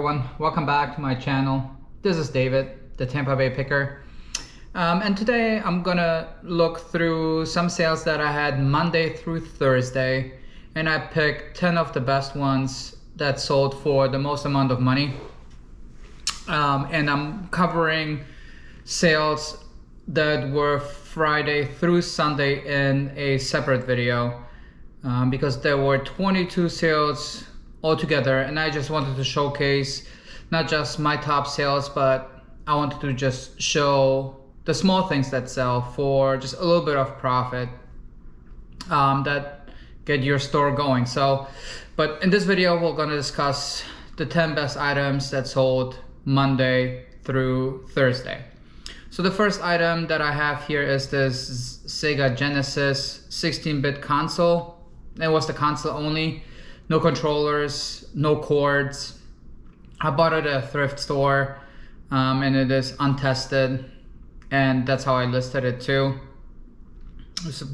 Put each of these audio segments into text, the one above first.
everyone, welcome back to my channel. This is David, the Tampa Bay Picker. And today I'm gonna look through some sales that I had Monday through Thursday, and I picked 10 of the best ones that sold for the most amount of money. And I'm covering sales that were Friday through Sunday in a separate video because there were 22 sales altogether, and I just wanted to showcase not just my top sales, but I wanted to just show the small things that sell for just a little bit of profit that get your store going. So, but in this video, we're gonna discuss the 10 best items that sold Monday through Thursday. So the first item that I have here is this Sega Genesis 16-bit console. It was the console only. No controllers, no cords. I bought it at a thrift store and it is untested, and that's how I listed it too,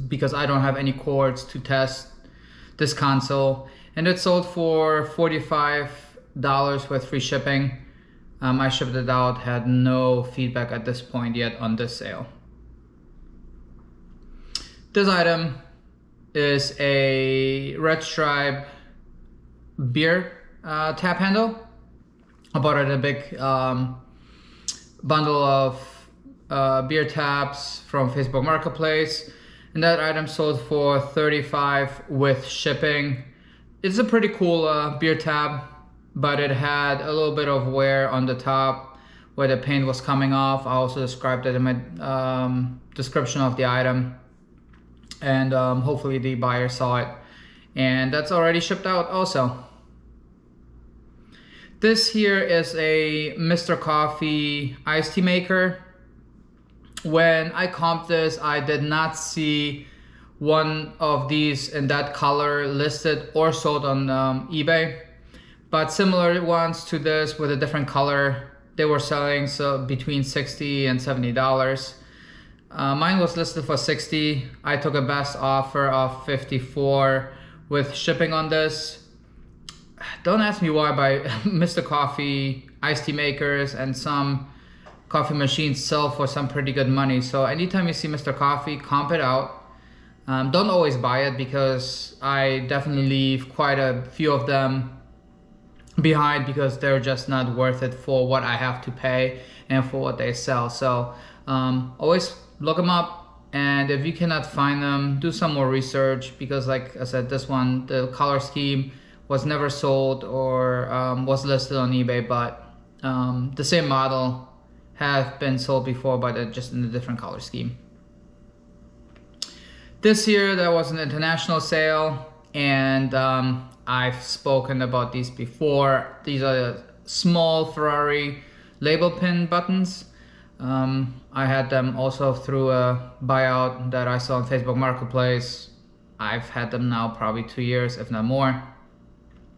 because I don't have any cords to test this console. And it sold for $45 with free shipping. I shipped it out, had no feedback at this point yet on this sale. This item is a Red Stripe beer tap handle. I bought it a big bundle of beer taps from Facebook Marketplace, and that item sold for $35 with shipping. It's a pretty cool beer tap, but it had a little bit of wear on the top where the paint was coming off. I also described it in my description of the item, and hopefully the buyer saw it, and that's already shipped out also. This here is a Mr. Coffee iced tea maker. When I comped this, I did not see one of these in that color listed or sold on eBay, but similar ones to this with a different color, they were selling between $60 and $70. Mine was listed for $60. I took a best offer of $54 with shipping on this. Don't ask me why, but Mr. Coffee iced tea makers and some coffee machines sell for some pretty good money. So anytime you see Mr. Coffee, comp it out. Don't always buy it, because I definitely leave quite a few of them behind because they're just not worth it for what I have to pay and for what they sell. So always look them up, and if you cannot find them, do some more research, because like I said, this one, the color scheme was never sold or was listed on eBay, but the same model have been sold before, but just in a different color scheme. This year there was an international sale, and I've spoken about these before. These are the small Ferrari label pin buttons. I had them also through a buyout that I saw on Facebook Marketplace. I've had them now probably 2 years, if not more.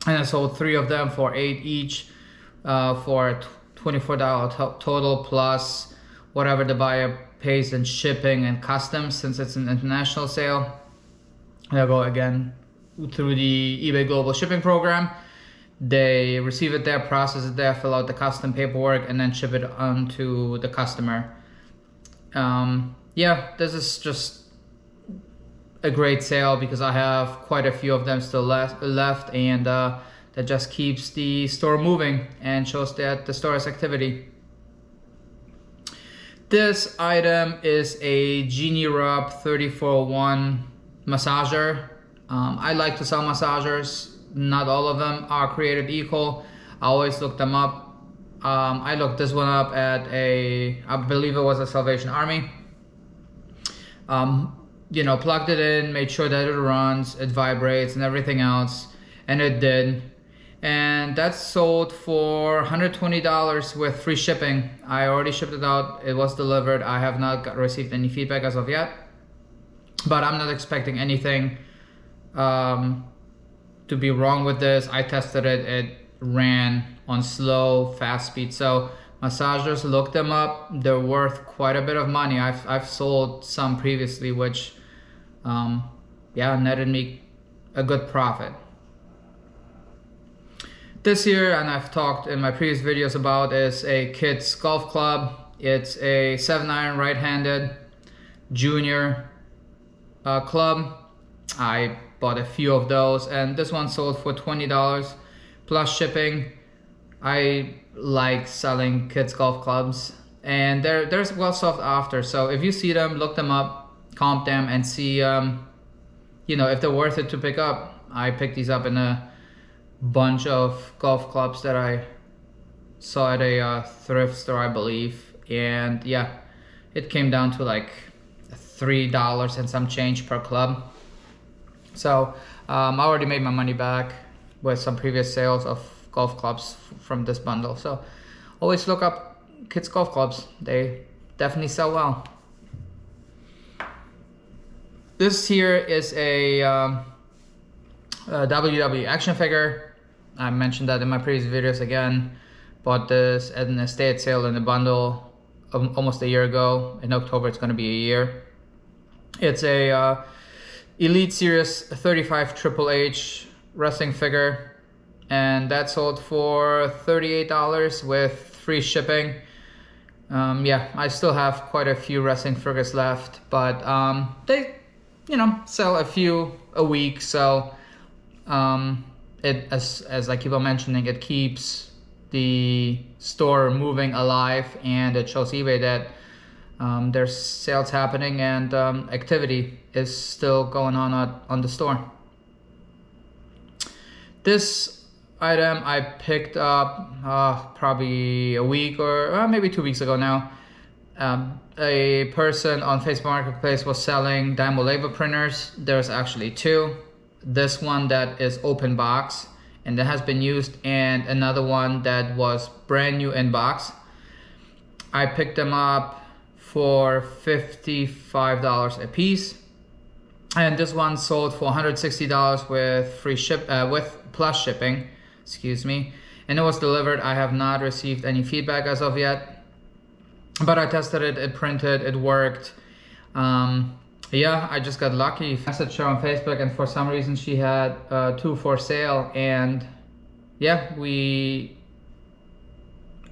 And I sold 3 of them for $8 each for $24 total, plus whatever the buyer pays in shipping and customs, since it's an international sale. They'll go again through the eBay Global Shipping Program. They receive it there, process it there, fill out the custom paperwork, and then ship it on to the customer. Yeah, this is just a great sale because I have quite a few of them still left, and that just keeps the store moving and shows that the store has activity. This item is a Genie Rub 3401 massager. I like to sell massagers. Not all of them are created equal. I always look them up. I looked this one up at I believe it was a Salvation Army. You know, plugged it in, made sure that it runs, it vibrates and everything else, and it did. And that's sold for $120 with free shipping. I already shipped it out, it was delivered. I have not received any feedback as of yet, but I'm not expecting anything to be wrong with this. I tested it, it ran on slow, fast speed. So massagers, look them up. They're worth quite a bit of money. I've sold some previously, which yeah, netted me a good profit. This here, and I've talked in my previous videos about, is a kid's golf club. It's a 7-iron right-handed junior club. I bought a few of those, and this one sold for $20 plus shipping. I like selling kids golf clubs, and they're well sought after. So if you see them, look them up, comp them, and see you know, if they're worth it to pick up. I picked these up in a bunch of golf clubs that I saw at a thrift store, I believe, and yeah, it came down to like $3 and some change per club. So I already made my money back with some previous sales of golf clubs from this bundle. So always look up kids golf clubs, they definitely sell well. This here is a WWE action figure. I mentioned that in my previous videos again. Bought this at an estate sale in a bundle almost a year ago. In October it's going to be a year. It's a Elite Series 35 Triple H wrestling figure, and that sold for $38 with free shipping. Yeah, I still have quite a few wrestling figures left, but they, you know, sell a few a week, so as I keep on mentioning, it keeps the store moving alive, and it shows eBay that there's sales happening and activity is still going on the store. This item I picked up probably a week or maybe 2 weeks ago now. A person on Facebook Marketplace was selling Dymo label printers. There's actually two. This one that is open box and that has been used, and another one that was brand new in box. I picked them up for $55 a piece, and this one sold for $160 with free with plus shipping, excuse me, and it was delivered. I have not received any feedback as of yet, but I tested it, it printed, it worked. Yeah, I just got lucky. I messaged her on Facebook, and for some reason she had two for sale, and yeah, we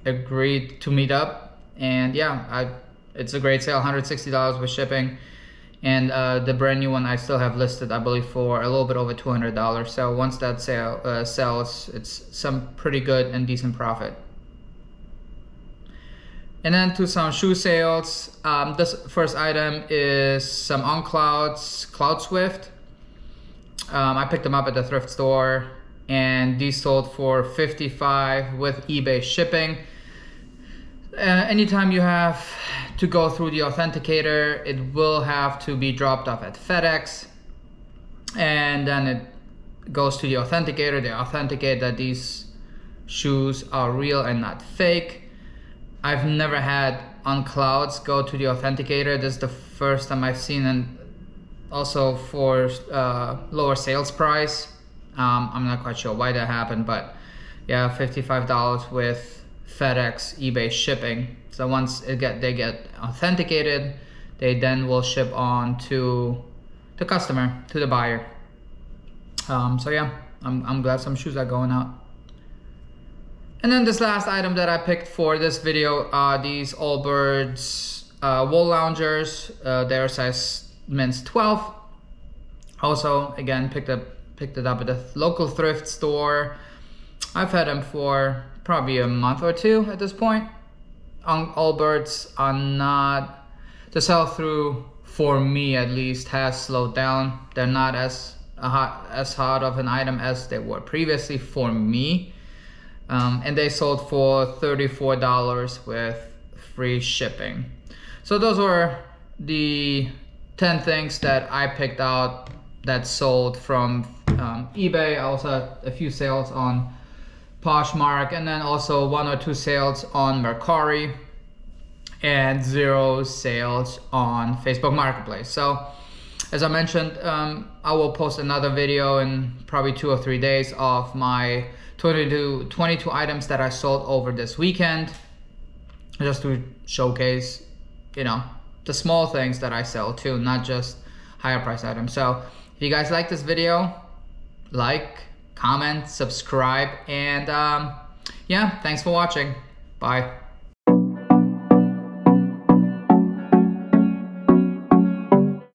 agreed to meet up, and yeah, it's a great sale, $160 with shipping, and the brand new one I still have listed, I believe, for a little bit over $200. So once that sale sells, it's some pretty good and decent profit. And then to some shoe sales. This first item is some On Clouds Cloud Swift. I picked them up at the thrift store, and these sold for $55 with eBay shipping. Anytime you have to go through the authenticator, it will have to be dropped off at FedEx, and then it goes to the authenticator. They authenticate that these shoes are real and not fake. I've never had On Clouds go to the authenticator. This is the first time I've seen, and also for lower sales price. I'm not quite sure why that happened, but yeah, $55 with FedEx eBay shipping. So once they get authenticated, they then will ship on to the customer, to the buyer. So yeah, I'm glad some shoes are going out. And then this last item that I picked for this video are these Allbirds wool loungers. They're size men's 12. Also, again, picked it up at a local thrift store. I've had them for probably a month or two at this point. Allbirds are not, the sell through for me at least has slowed down. They're not as hot of an item as they were previously for me. And they sold for $34 with free shipping. So those were the 10 things that I picked out that sold from eBay. I also had a few sales on Poshmark, and then also 1 or 2 sales on Mercari, and 0 sales on Facebook Marketplace. So as I mentioned, I will post another video in probably 2 or 3 days of my 22 items that I sold over this weekend, just to showcase, you know, the small things that I sell too, not just higher price items. So if you guys like this video, like, comment, subscribe, and yeah, thanks for watching. Bye.